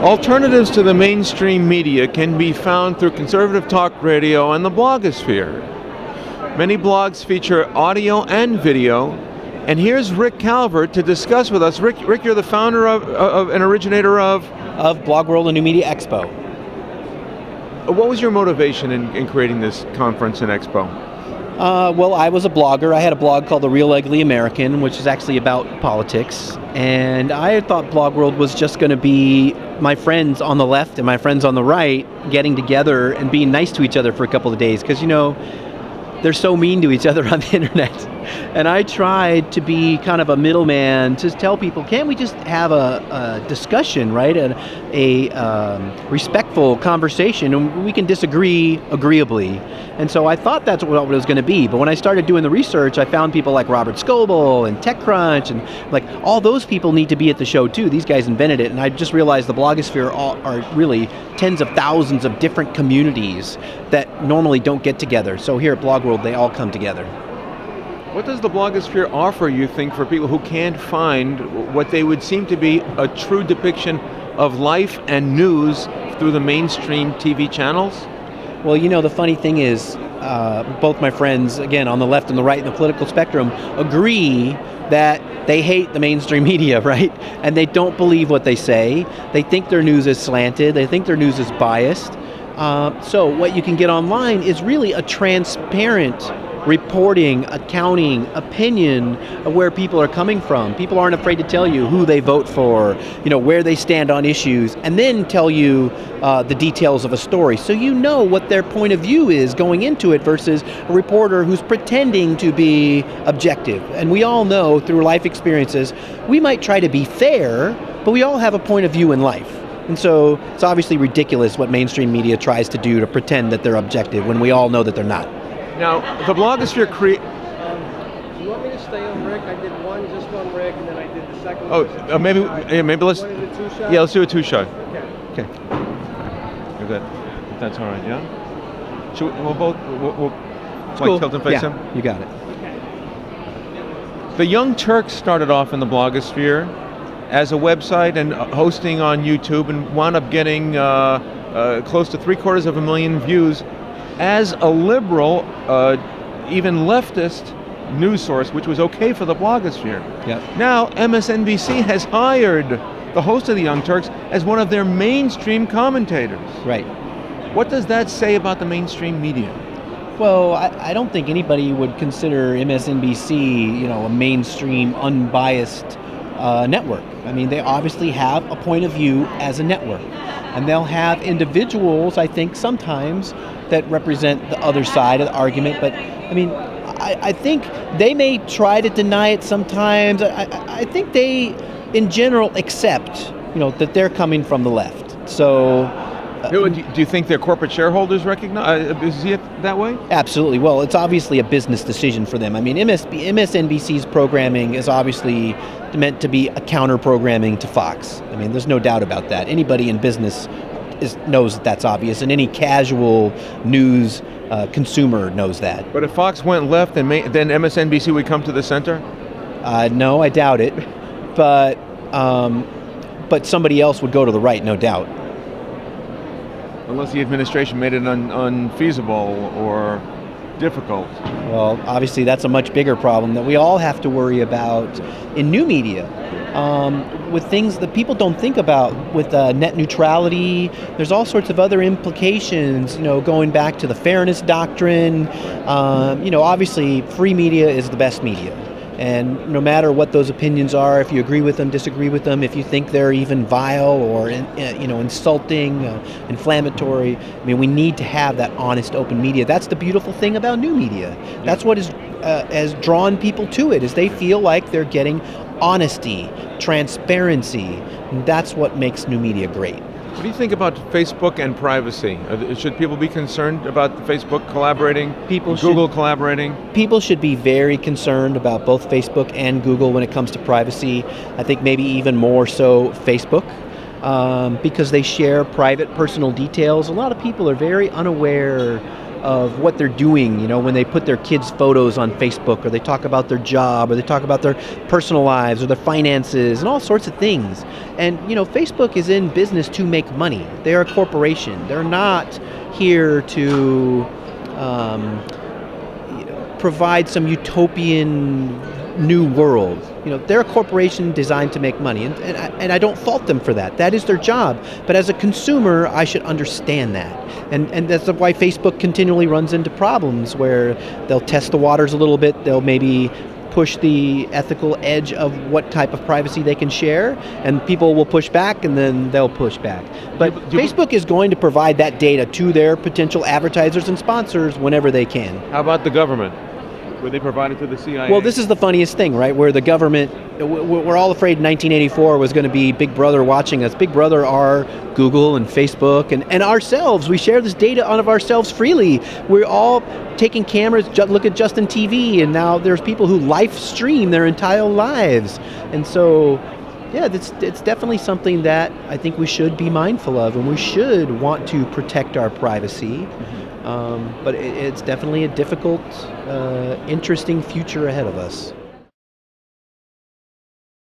Alternatives to the mainstream media can be found through conservative talk radio and the blogosphere. Many blogs feature audio and video, and here's Rick Calvert to discuss with us. Rick, you're the founder of and originator of BlogWorld NewMediaExpo. What was your motivation in creating this conference and expo? Well, I was a blogger. I had a blog called The Real Ugly American, which is actually about politics. And I thought BlogWorld was just going to be my friends on the left and my friends on the right getting together and being nice to each other for a couple of days. Because, you know, they're so mean to each other on the internet. And I tried to be kind of a middleman to tell people, can't we just have a discussion, right? A respectful conversation, and we can disagree agreeably. And so I thought that's what it was going to be. But when I started doing the research, I found people like Robert Scoble and TechCrunch, and like all those people need to be at the show too. These guys invented it, and I just realized the blogosphere are really tens of thousands of different communities that normally don't get together. So here at BlogWorld, they all come together. What does the blogosphere offer, you think, for people who can't find what they would seem to be a true depiction of life and news through the mainstream TV channels? Well, you know, the funny thing is, both my friends, again, on the left and the right in the political spectrum, agree that they hate the mainstream media, right? And they don't believe what they say. They think their news is slanted. They think their news is biased. So what you can get online is really a transparent reporting, accounting, opinion of where people are coming from. People aren't afraid to tell you who they vote for, you know, where they stand on issues, and then tell you the details of a story. So you know what their point of view is going into it versus a reporter who's pretending to be objective. And we all know through life experiences, we might try to be fair, but we all have a point of view in life. And so it's obviously ridiculous what mainstream media tries to do to pretend that they're objective when we all know that they're not. Now, the blogosphere do you want me to stay on Rick? I did just one Rick, and then I did the second one. Maybe let's. Want to do a two-shot? Yeah, let's do a two-shot. Okay. Okay. You're good. If that's all right, yeah? Should we'll both, we'll Cool. tilt and face him? You got it. The Young Turks started off in the blogosphere as a website and hosting on YouTube, and wound up getting close to 750,000 views as a liberal, even leftist news source, which was okay for the blogosphere. Yep. Now MSNBC has hired the host of the Young Turks as one of their mainstream commentators. Right. What does that say about the mainstream media? Well, I don't think anybody would consider MSNBC, you know, a mainstream, unbiased network. I mean, they obviously have a point of view as a network, and they'll have individuals, I think, sometimes that represent the other side of the argument. But I mean, I think they may try to deny it sometimes. I think they, in general, accept, you know, that they're coming from the left. So. Do you think their corporate shareholders see it that way? Absolutely. Well, it's obviously a business decision for them. I mean, MSNBC's programming is obviously meant to be a counter-programming to Fox. I mean, there's no doubt about that. Anybody in business knows that that's obvious, and any casual news consumer knows that. But if Fox went left, then MSNBC would come to the center? No, I doubt it. But somebody else would go to the right, no doubt. Unless the administration made it unfeasible or difficult. Well, obviously that's a much bigger problem that we all have to worry about in new media. With things that people don't think about, with net neutrality, there's all sorts of other implications, you know, going back to the fairness doctrine. You know, obviously free media is the best media. And no matter what those opinions are, if you agree with them, disagree with them, if you think they're even vile or insulting, inflammatory, I mean, we need to have that honest, open media. That's the beautiful thing about new media. That's what has drawn people to it, is they feel like they're getting honesty, transparency. And that's what makes new media great. What do you think about Facebook and privacy? Should people be concerned about Facebook collaborating, Google collaborating? People should be very concerned about both Facebook and Google when it comes to privacy. I think maybe even more so Facebook, because they share private, personal details. A lot of people are very unaware of what they're doing, when they put their kids' photos on Facebook, or they talk about their job, or they talk about their personal lives, or their finances, and all sorts of things. And Facebook is in business to make money. They're a corporation. They're not here to provide some utopian new world. They're a corporation designed to make money, and I don't fault them for that. That is their job. But as a consumer, I should understand that. And that's why Facebook continually runs into problems where they'll test the waters a little bit. They'll maybe push the ethical edge of what type of privacy they can share, and people will push back, and then they'll push back. But Facebook is going to provide that data to their potential advertisers and sponsors whenever they can. How about the government? Would they provide it to the CIA? Well, this is the funniest thing, right? Where the government, we're all afraid 1984 was going to be Big Brother watching us. Big Brother are Google and Facebook and ourselves. We share this data of ourselves freely. We're all taking cameras, look at Justin TV, and now there's people who live stream their entire lives. And so, yeah, it's definitely something that I think we should be mindful of, and we should want to protect our privacy. But it's definitely a difficult, interesting future ahead of us.